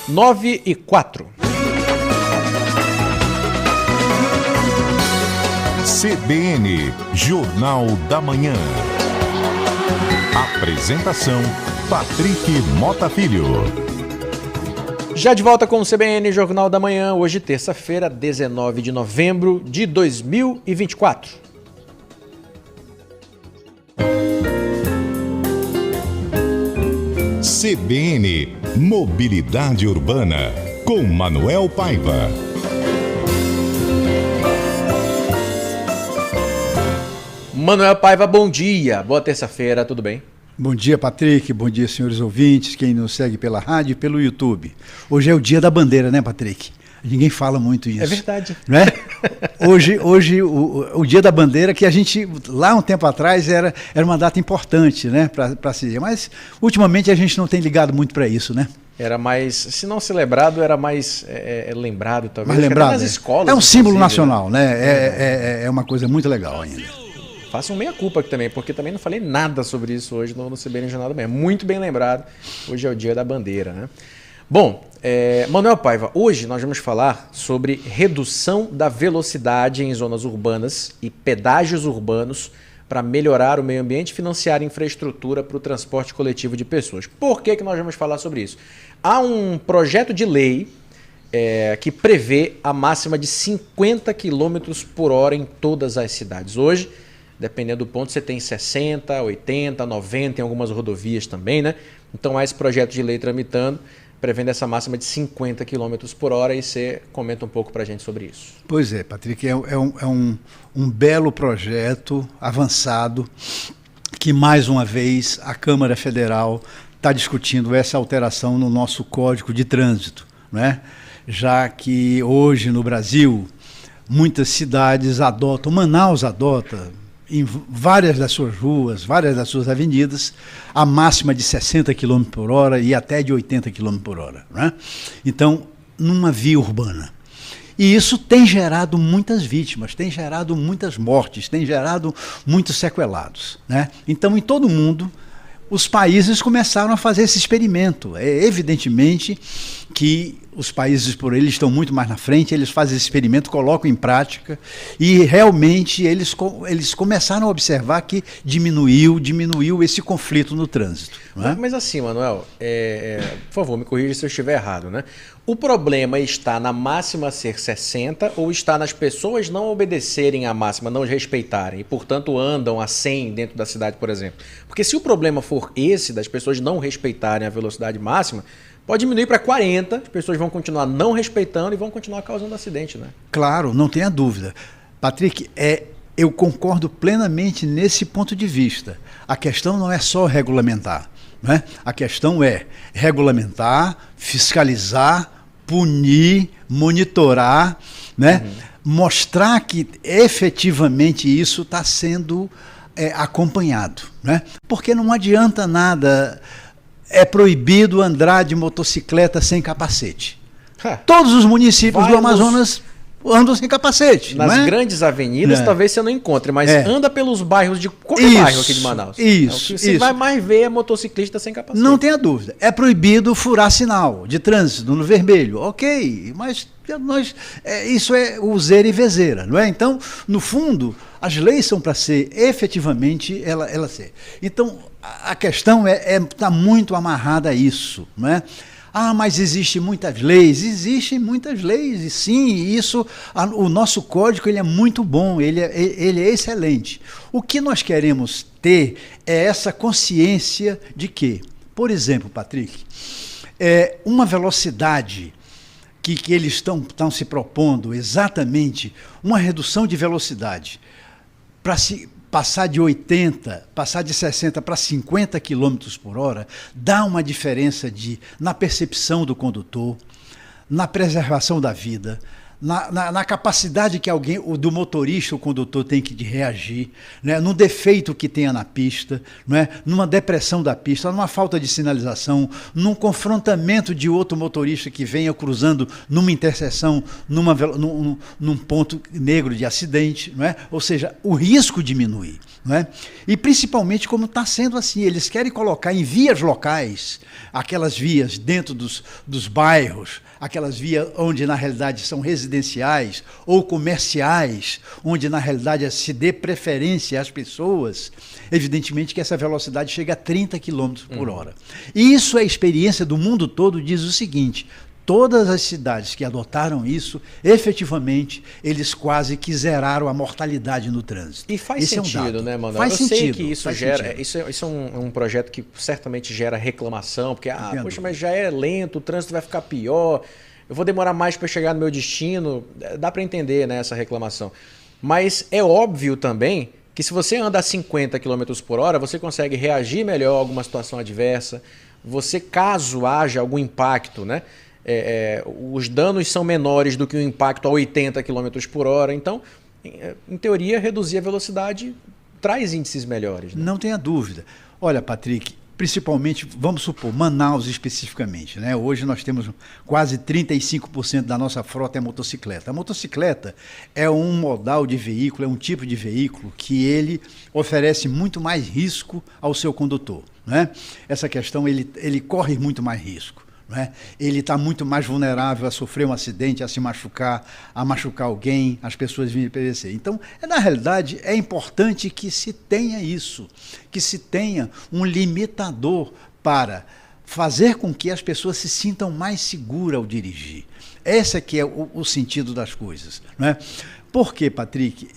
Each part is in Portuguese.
9h04. CBN, Jornal da Manhã. Apresentação, Patrick Mota Filho. Já de volta com o CBN Jornal da Manhã, hoje terça-feira, 19 de novembro de 2024. CBN, Mobilidade Urbana, com Manuel Paiva. Manuel Paiva, bom dia, boa terça-feira, tudo bem? Bom dia, Patrick, bom dia, senhores ouvintes, quem nos segue pela rádio e pelo YouTube. Hoje é o dia da bandeira, né, Patrick? Ninguém fala muito isso. É verdade. Né? Hoje o dia da bandeira, que a gente, lá um tempo atrás, era uma data importante, né, para se dizer, mas ultimamente a gente não tem ligado muito para isso, né? Era mais, se não celebrado, era mais lembrado, talvez. Mais lembrado, nas escolas. é um símbolo nacional, né? É uma coisa muito legal ainda. Faço um meia-culpa aqui também, porque também não falei nada sobre isso hoje no CBN Jornal da Manhã. Muito bem lembrado, hoje é o dia da bandeira, né? Bom, Manuel Paiva, hoje nós vamos falar sobre redução da velocidade em zonas urbanas e pedágios urbanos para melhorar o meio ambiente e financiar infraestrutura para o transporte coletivo de pessoas. Por que nós vamos falar sobre isso? Há um projeto de lei que prevê a máxima de 50 km por hora em todas as cidades. Hoje, dependendo do ponto, você tem 60, 80, 90 em algumas rodovias também, né? Então há esse projeto de lei tramitando, prevendo essa máxima de 50 km por hora, e você comenta um pouco para a gente sobre isso. Pois é, Patrick, é um belo projeto avançado que, mais uma vez, a Câmara Federal está discutindo essa alteração no nosso Código de Trânsito, né? Já que hoje no Brasil muitas cidades adotam, Manaus adota, em várias das suas ruas, várias das suas avenidas, a máxima de 60 km por hora e até de 80 km por hora, né? Então, numa via urbana. E isso tem gerado muitas vítimas, tem gerado muitas mortes, tem gerado muitos sequelados, né? Então, em todo o mundo, os países começaram a fazer esse experimento. Evidentemente que os países por eles estão muito mais na frente, eles fazem esse experimento, colocam em prática e realmente eles começaram a observar que diminuiu esse conflito no trânsito. Não é? Mas assim, Manuel, por favor, me corrija se eu estiver errado, né? O problema está na máxima ser 60 ou está nas pessoas não obedecerem à máxima, não respeitarem e, portanto, andam a 100 dentro da cidade, por exemplo? Porque se o problema for esse, das pessoas não respeitarem a velocidade máxima, pode diminuir para 40, as pessoas vão continuar não respeitando e vão continuar causando acidente, né? Claro, não tenha dúvida. Patrick, eu concordo plenamente nesse ponto de vista. A questão não é só regulamentar, né? A questão é regulamentar, fiscalizar, punir, monitorar, né? Mostrar que efetivamente isso está sendo acompanhado, né? Porque não adianta nada. É proibido andar de motocicleta sem capacete. Todos os municípios do Amazonas andam sem capacete. Nas grandes avenidas talvez você não encontre, mas anda pelos bairros de qualquer bairro aqui de Manaus. Isso. O que você vai mais ver é motociclista sem capacete. Não tenha dúvida. É proibido furar sinal de trânsito no vermelho. Ok, mas isso é useira e vezeira, não é? Então, no fundo, as leis são para ser efetivamente ela ser. Então, a questão está muito amarrada a isso, não é? Ah, mas existem muitas leis, e sim, isso, o nosso código ele é muito bom, ele é excelente. O que nós queremos ter é essa consciência de que, por exemplo, Patrick, uma velocidade que eles estão se propondo exatamente, uma redução de velocidade, para se passar de 80, passar de 60 para 50 km por hora, dá uma diferença na percepção do condutor, na preservação da vida, na capacidade que do motorista, o condutor tem que de reagir, né? No defeito que tenha na pista, né? Numa depressão da pista, numa falta de sinalização, num confrontamento de outro motorista que venha cruzando numa interseção, num ponto negro de acidente, né? Ou seja, o risco diminui. Né? E principalmente como está sendo assim, eles querem colocar em vias locais, aquelas vias dentro dos bairros, aquelas vias onde na realidade são residenciais ou comerciais, onde na realidade se dê preferência às pessoas, evidentemente que essa velocidade chega a 30 km por hora. E isso é a experiência do mundo todo, diz o seguinte: todas as cidades que adotaram isso, efetivamente, eles quase que zeraram a mortalidade no trânsito. E faz sentido, né, Manuel? Faz sentido. Sei que isso gera. Isso é um projeto que certamente gera reclamação, porque, poxa, mas já é lento, o trânsito vai ficar pior, eu vou demorar mais para chegar no meu destino. Dá para entender, né, essa reclamação. Mas é óbvio também que se você anda a 50 km por hora, você consegue reagir melhor a alguma situação adversa. Você, caso haja algum impacto, né? Os danos são menores do que o impacto a 80 km por hora. Então, em teoria, reduzir a velocidade traz índices melhores. Né? Não tenha dúvida. Olha, Patrick, principalmente, vamos supor, Manaus especificamente, né? Hoje nós temos quase 35% da nossa frota é motocicleta. A motocicleta é um modal de veículo, é um tipo de veículo que ele oferece muito mais risco ao seu condutor. Né? Essa questão, ele corre muito mais risco. Né? Ele está muito mais vulnerável a sofrer um acidente, a se machucar, a machucar alguém, as pessoas virem perecer. Então, na realidade, é importante que se tenha isso, que se tenha um limitador para fazer com que as pessoas se sintam mais seguras ao dirigir. Esse é que é o sentido das coisas. Né? Por que, Patrick?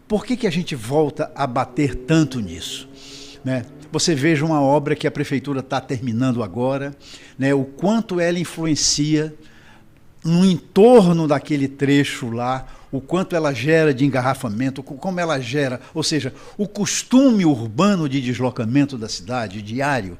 Por que a gente volta a bater tanto nisso? Né? Você veja uma obra que a prefeitura está terminando agora, né, o quanto ela influencia no entorno daquele trecho lá, o quanto ela gera de engarrafamento, como ela gera, ou seja, o costume urbano de deslocamento da cidade, diário,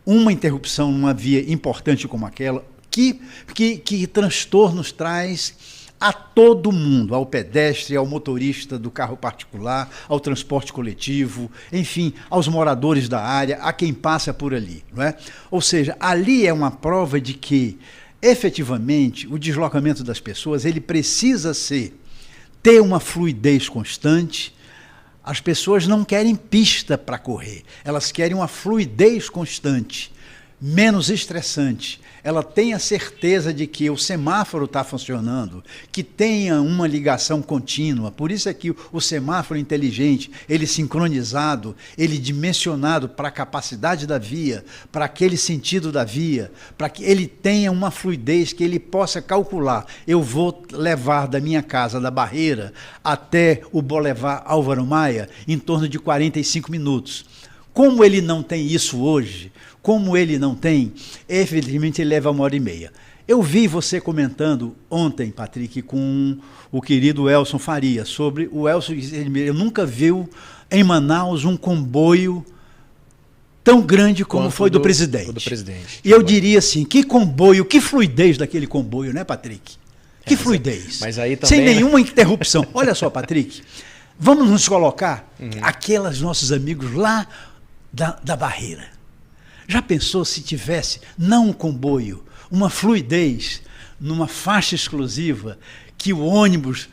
uma interrupção numa via importante como aquela, que transtornos traz a todo mundo, ao pedestre, ao motorista do carro particular, ao transporte coletivo, enfim, aos moradores da área, a quem passa por ali. Não é? Ou seja, ali é uma prova de que, efetivamente, o deslocamento das pessoas ele precisa ter uma fluidez constante. As pessoas não querem pista para correr, elas querem uma fluidez constante, menos estressante. Ela tem a certeza de que o semáforo está funcionando, que tenha uma ligação contínua. Por isso é que o semáforo inteligente, ele sincronizado, ele dimensionado para a capacidade da via, para aquele sentido da via, para que ele tenha uma fluidez, que ele possa calcular. Eu vou levar da minha casa, da Barreira, até o Boulevard Álvaro Maia, em torno de 45 minutos. Como ele não tem isso hoje, evidentemente ele leva 1h30. Eu vi você comentando ontem, Patrick, com o querido Elson Faria, sobre o Elson, eu nunca viu em Manaus um comboio tão grande como foi do presidente. E eu diria assim, que comboio, que fluidez daquele comboio, né, Patrick? Que fluidez. Mas aí também, sem nenhuma interrupção. Olha só, Patrick, vamos nos colocar aqueles nossos amigos lá da Barreira. Já pensou se tivesse, não um comboio, uma fluidez, numa faixa exclusiva, que o ônibus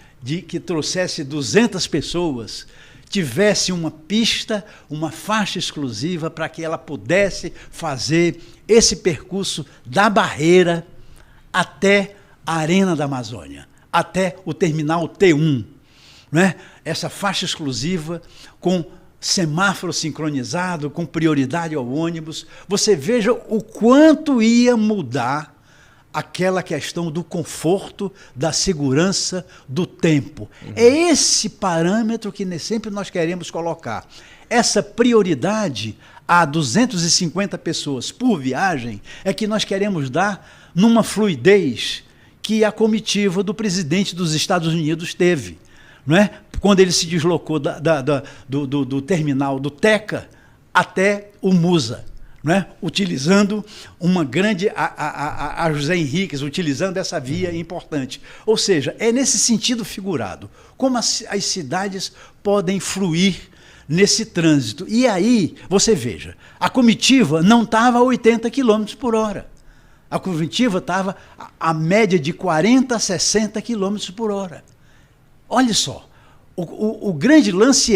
que trouxesse 200 pessoas tivesse uma pista, uma faixa exclusiva para que ela pudesse fazer esse percurso da Barreira até a Arena da Amazônia, até o terminal T1, né? Essa faixa exclusiva com semáforo sincronizado, com prioridade ao ônibus. Você veja o quanto ia mudar aquela questão do conforto, da segurança, do tempo. É esse parâmetro que sempre nós queremos colocar. Essa prioridade a 250 pessoas por viagem é que nós queremos dar numa fluidez que a comitiva do presidente dos Estados Unidos teve. Não é? Quando ele se deslocou do terminal do Teca até o Musa, né? Utilizando uma grande, a José Henriques, utilizando essa via importante. Ou seja, é nesse sentido figurado, como as cidades podem fluir nesse trânsito. E aí, você veja, a comitiva não estava a 80 km por hora. A comitiva estava a média de 40 a 60 km por hora. Olha só, o grande lance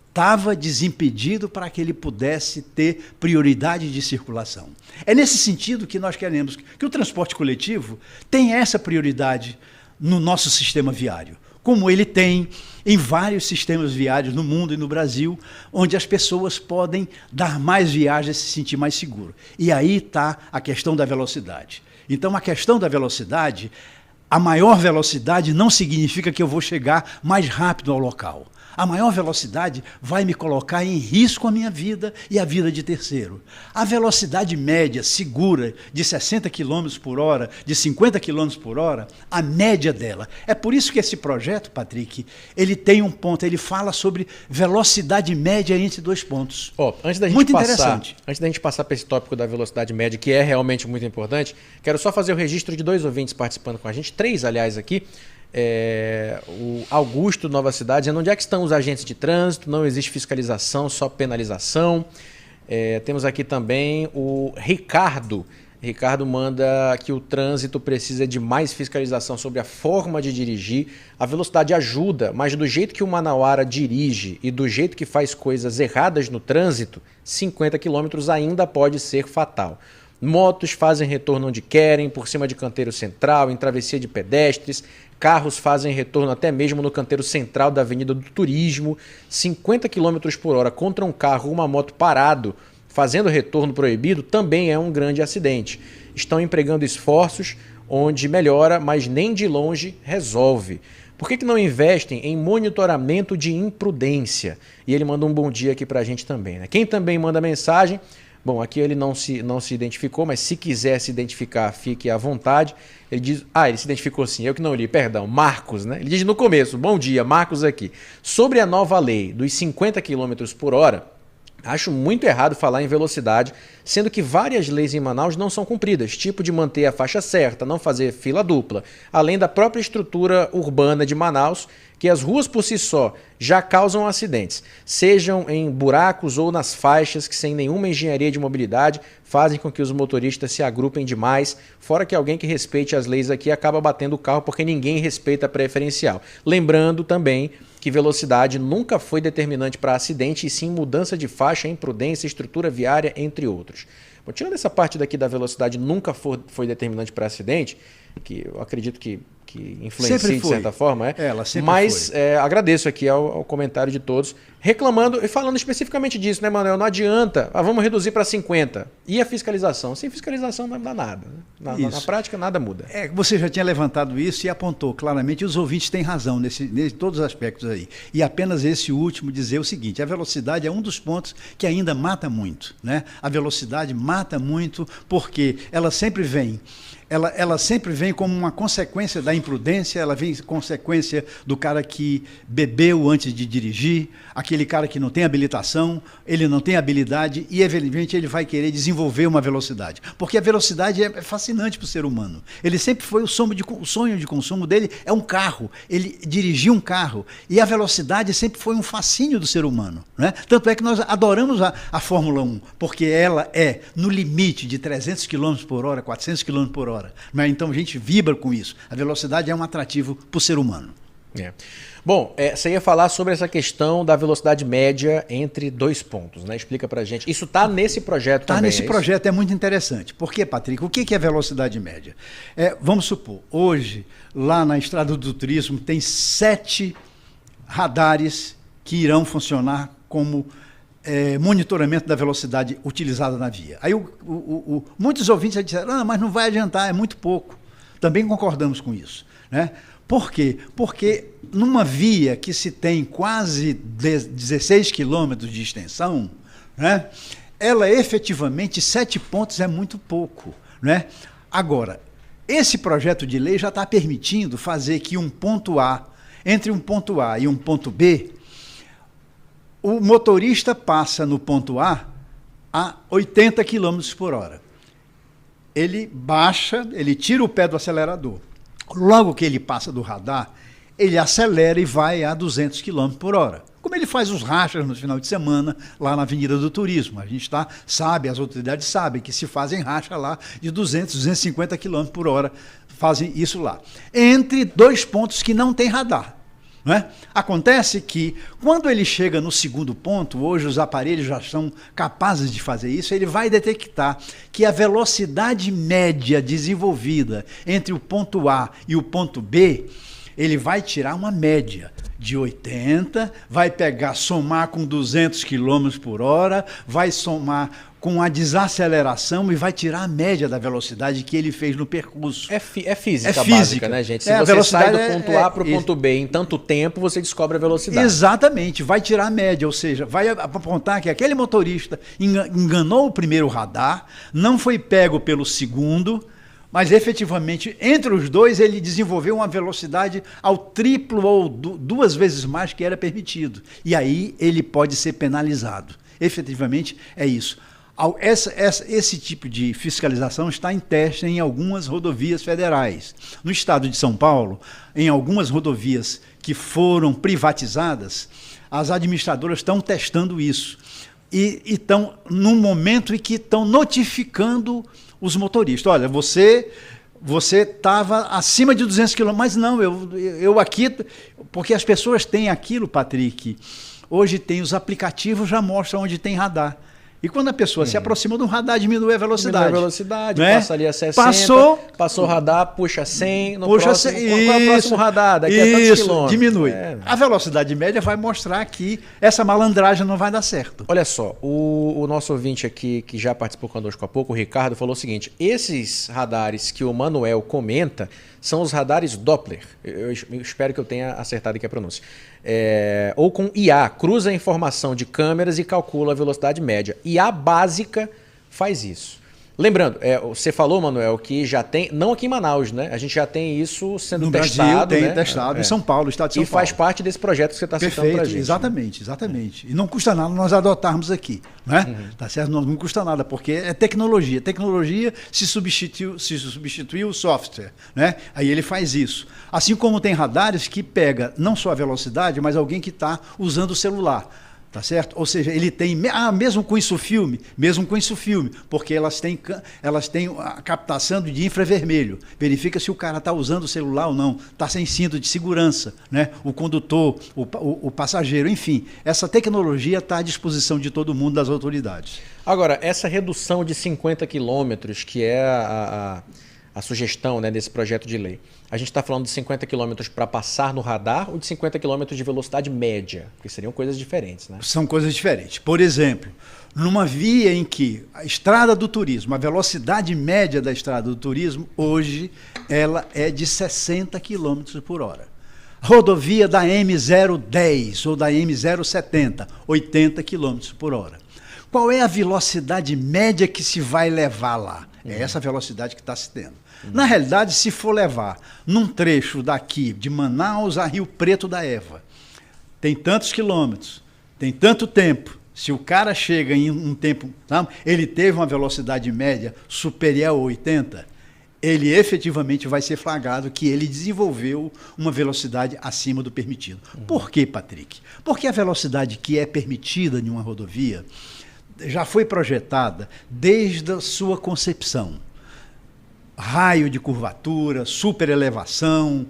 estava desimpedido para que ele pudesse ter prioridade de circulação. É nesse sentido que nós queremos que o transporte coletivo tenha essa prioridade no nosso sistema viário, como ele tem em vários sistemas viários no mundo e no Brasil, onde as pessoas podem dar mais viagens e se sentir mais seguro. E aí está a questão da velocidade. Então, a questão da velocidade, a maior velocidade não significa que eu vou chegar mais rápido ao local. A maior velocidade vai me colocar em risco a minha vida e a vida de terceiro. A velocidade média, segura, de 60 km por hora, de 50 km por hora, a média dela. É por isso que esse projeto, Patrick, ele tem um ponto, ele fala sobre velocidade média entre dois pontos. Antes da gente passar para esse tópico da velocidade média, que é realmente muito importante, quero só fazer o registro de 2 ouvintes participando com a gente, 3, aliás, aqui. O Augusto, Nova Cidade, dizendo onde é que estão os agentes de trânsito, não existe fiscalização, só penalização. Temos aqui também o Ricardo. Ricardo manda que o trânsito precisa de mais fiscalização sobre a forma de dirigir. A velocidade ajuda, mas do jeito que o manauara dirige e do jeito que faz coisas erradas no trânsito, 50 km ainda pode ser fatal. Motos fazem retorno onde querem, por cima de canteiro central, em travessia de pedestres. Carros fazem retorno até mesmo no canteiro central da Avenida do Turismo. 50 km por hora contra um carro ou uma moto parado, fazendo retorno proibido, também é um grande acidente. Estão empregando esforços onde melhora, mas nem de longe resolve. Por que não investem em monitoramento de imprudência? E ele manda um bom dia aqui pra gente também, né? Quem também manda mensagem... Bom, aqui ele não se identificou, mas se quiser se identificar, fique à vontade. Ele diz... ele se identificou sim, eu que não li, perdão. Marcos, né? Ele diz no começo, bom dia, Marcos aqui. Sobre a nova lei dos 50 km por hora, acho muito errado falar em velocidade, sendo que várias leis em Manaus não são cumpridas, tipo de manter a faixa certa, não fazer fila dupla, além da própria estrutura urbana de Manaus, que as ruas por si só já causam acidentes, sejam em buracos ou nas faixas que sem nenhuma engenharia de mobilidade fazem com que os motoristas se agrupem demais, fora que alguém que respeite as leis aqui acaba batendo o carro porque ninguém respeita a preferencial. Lembrando também que velocidade nunca foi determinante para acidente e sim mudança de faixa, imprudência, estrutura viária, entre outros. Bom, tirando essa parte daqui da velocidade nunca foi determinante para acidente, que eu acredito que influencia de certa forma, mas agradeço aqui ao comentário de todos, reclamando e falando especificamente disso, né, Manuel? Não adianta, vamos reduzir para 50. E a fiscalização? Sem fiscalização não dá nada. Né? Na prática, nada muda. Você já tinha levantado isso e apontou claramente, e os ouvintes têm razão nesse todos os aspectos aí. E apenas esse último dizer o seguinte, a velocidade é um dos pontos que ainda mata muito. Né? A velocidade mata muito porque ela sempre vem como uma consequência da imprudência, ela vem consequência do cara que bebeu antes de dirigir, aquele cara que não tem habilitação, ele não tem habilidade e, evidentemente, ele vai querer desenvolver uma velocidade. Porque a velocidade é fascinante para o ser humano. Ele sempre foi o sonho de consumo dele é um carro, ele dirigia um carro. E a velocidade sempre foi um fascínio do ser humano. Né? Tanto é que nós adoramos a Fórmula 1, porque ela é no limite de 300 km por hora, 400 km por hora. Mas então a gente vibra com isso. A velocidade é um atrativo para o ser humano. Bom, você ia falar sobre essa questão da velocidade média entre dois pontos, né? Explica pra gente. Isso está nesse projeto também. Está nesse projeto, é muito interessante. Por quê, Patrick? O que é velocidade média? Vamos supor, hoje, lá na Estrada do Turismo, tem 7 radares que irão funcionar como monitoramento da velocidade utilizada na via. Aí muitos ouvintes já disseram, mas não vai adiantar, é muito pouco. Também concordamos com isso. Né? Por quê? Porque numa via que se tem quase 16 quilômetros de extensão, né, ela efetivamente, 7 pontos é muito pouco. Né? Agora, esse projeto de lei já está permitindo fazer que um ponto A, entre um ponto A e um ponto B, o motorista passa no ponto A a 80 km por hora. Ele baixa, ele tira o pé do acelerador. Logo que ele passa do radar, ele acelera e vai a 200 km por hora. Como ele faz os rachas no final de semana, lá na Avenida do Turismo. A gente sabe, as autoridades sabem que se fazem racha lá de 200, 250 km por hora, fazem isso lá. Entre dois pontos que não tem radar. Não é? Acontece que, quando ele chega no segundo ponto, hoje os aparelhos já são capazes de fazer isso, ele vai detectar que a velocidade média desenvolvida entre o ponto A e o ponto B, ele vai tirar uma média de 80, vai somar com 200 km por hora, vai somar com a desaceleração e vai tirar a média da velocidade que ele fez no percurso. É física básica, né, gente? Se você sai do ponto A para o ponto B em tanto tempo, você descobre a velocidade. Exatamente, vai tirar a média, ou seja, vai apontar que aquele motorista enganou o primeiro radar, não foi pego pelo segundo, mas efetivamente, entre os dois, ele desenvolveu uma velocidade ao triplo ou duas vezes mais que era permitido. E aí ele pode ser penalizado. Efetivamente, é isso. Esse tipo de fiscalização está em teste em algumas rodovias federais. No estado de São Paulo, em algumas rodovias que foram privatizadas, as administradoras estão testando isso. E estão num momento em que estão notificando os motoristas. Olha, você estava acima de 200 km, mas não, eu aqui... Porque as pessoas têm aquilo, Patrick, hoje tem os aplicativos, já mostram onde tem radar. E quando a pessoa se aproxima do radar, diminui a velocidade. Diminui a velocidade, né? Passa ali a 60, passou o radar, puxa 100, no puxa próximo, qual é o próximo radar? Daqui a tantos quilômetros. Diminui. A velocidade média vai mostrar que essa malandragem não vai dar certo. Olha só, o nosso ouvinte aqui, que já participou conosco há pouco, o Ricardo, falou o seguinte: esses radares que o Manuel comenta são os radares Doppler. Eu espero que eu tenha acertado aqui a pronúncia. Ou com IA, cruza a informação de câmeras e calcula a velocidade média. IA básica faz isso. Lembrando, você falou, Manuel, que já tem, não aqui em Manaus, né? A gente já tem isso sendo testado. No Brasil tem né? testado, em São Paulo, estado de São Paulo. E faz parte desse projeto que você está citando para a gente. Exatamente, exatamente. E não custa nada nós adotarmos aqui, né? Tá certo? Não custa nada, porque é tecnologia. Tecnologia se substituiu o software, né? Aí ele faz isso. Assim como tem radares que pega não só a velocidade, mas alguém que está usando o celular. Tá certo? Ou seja, ele tem, mesmo com isso filme, porque elas têm a captação de infravermelho. Verifica se o cara está usando o celular ou não, está sem cinto de segurança, né? O condutor, o passageiro, enfim. Essa tecnologia está à disposição de todo mundo, das autoridades. Agora, essa redução de 50 quilômetros, que é a sugestão, né, desse projeto de lei, a gente está falando de 50 km para passar no radar ou de 50 km de velocidade média? Porque seriam coisas diferentes, né? São coisas diferentes. Por exemplo, numa via em que a estrada do turismo, a velocidade média da estrada do turismo, hoje, ela é de 60 km por hora. Rodovia da M010 ou da M070, 80 km por hora. Qual é a velocidade média que se vai levar lá? É essa velocidade que está se tendo. Na realidade, se for levar num trecho daqui, de Manaus a Rio Preto da Eva, tem tantos quilômetros, tem tanto tempo. Se o cara chega em um tempo, sabe, ele teve uma velocidade média superior a 80, ele efetivamente vai ser flagrado que ele desenvolveu uma velocidade acima do permitido. Por quê, Patrick? Porque a velocidade que é permitida em uma rodovia já foi projetada desde a sua concepção. Raio de curvatura, superelevação,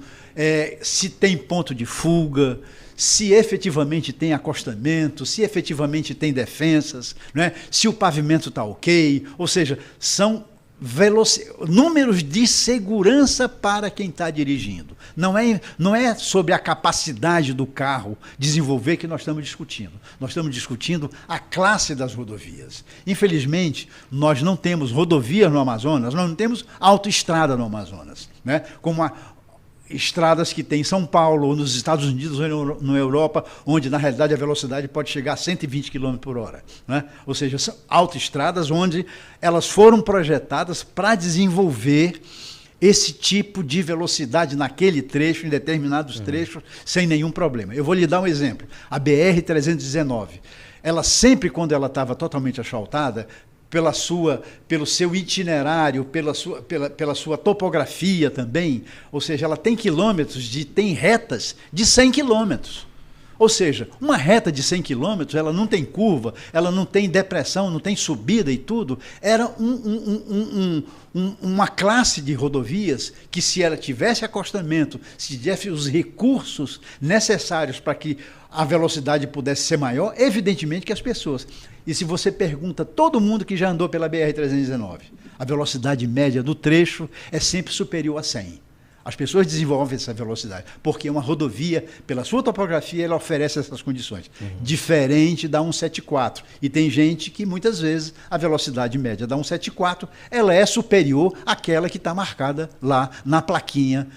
se tem ponto de fuga, se efetivamente tem acostamento, se efetivamente tem defensas, né? Se o pavimento está ok, ou seja, são números de segurança para quem está dirigindo. Não é sobre a capacidade do carro desenvolver que nós estamos discutindo. Nós estamos discutindo a classe das rodovias. Infelizmente, nós não temos rodovias no Amazonas, nós não temos autoestrada no Amazonas, né? Como estradas que tem em São Paulo, ou nos Estados Unidos, ou na Europa, onde, na realidade, a velocidade pode chegar a 120 km por hora. Né? Ou seja, são autoestradas onde elas foram projetadas para desenvolver esse tipo de velocidade naquele trecho, em determinados trechos, sem nenhum problema. Eu vou lhe dar um exemplo. A BR-319. ela sempre, quando ela estava totalmente asfaltada, pelo seu itinerário, pela sua topografia também, ou seja, ela tem retas de 100 quilômetros. Ou seja, uma reta de 100 quilômetros, ela não tem curva, ela não tem depressão, não tem subida e tudo. Era uma classe de rodovias que, se ela tivesse acostamento, se tivesse os recursos necessários para que a velocidade pudesse ser maior, evidentemente que as pessoas... E se você pergunta a todo mundo que já andou pela BR-319, a velocidade média do trecho é sempre superior a 100. As pessoas desenvolvem essa velocidade, porque uma rodovia, pela sua topografia, ela oferece essas condições. Diferente da 174. E tem gente que, muitas vezes, a velocidade média da 174, ela é superior àquela que está marcada lá na plaquinha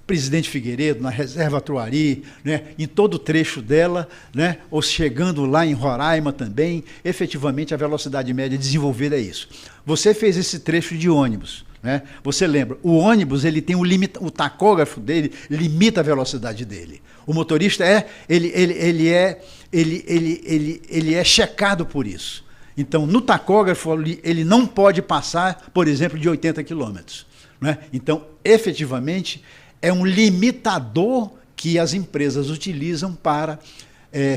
Presidente Figueiredo, na Reserva Truari, né, em todo o trecho dela, né, ou chegando lá em Roraima também, efetivamente a velocidade média desenvolvida é isso. Você fez esse trecho de ônibus, né? Você lembra, o ônibus ele tem o tacógrafo dele limita a velocidade dele. O motorista ele é checado por isso. Então, no tacógrafo ele não pode passar, por exemplo, de 80 quilômetros, né? Então, efetivamente, é um limitador que as empresas utilizam para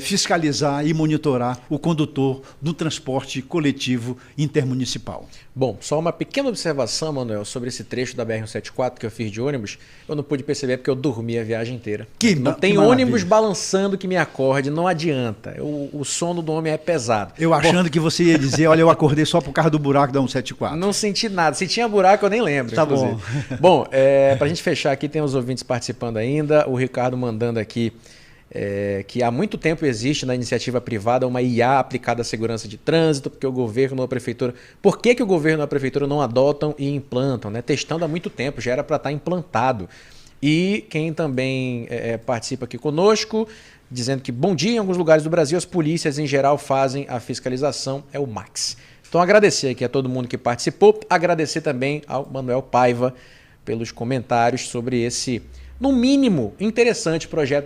fiscalizar e monitorar o condutor do transporte coletivo intermunicipal. Bom, só uma pequena observação, Manuel, sobre esse trecho da BR-174 que eu fiz de ônibus. Eu não pude perceber porque eu dormi a viagem inteira. Não tem ônibus balançando que me acorde, não adianta. O sono do homem é pesado. Eu achando que você ia dizer, olha, eu acordei só por causa do buraco da 174. Não senti nada. Se tinha buraco, eu nem lembro. Tá inclusive. bom. Bom, para a gente fechar aqui, tem os ouvintes participando ainda. O Ricardo mandando aqui que há muito tempo existe na iniciativa privada uma IA aplicada à segurança de trânsito, porque o governo ou a prefeitura... Por que o governo ou a prefeitura não adotam e implantam? Né? Testando há muito tempo, já era para estar implantado. E quem também participa aqui conosco, dizendo que bom dia, em alguns lugares do Brasil as polícias em geral fazem a fiscalização, é o Max. Então agradecer aqui a todo mundo que participou, agradecer também ao Manuel Paiva pelos comentários sobre esse, no mínimo, interessante projeto de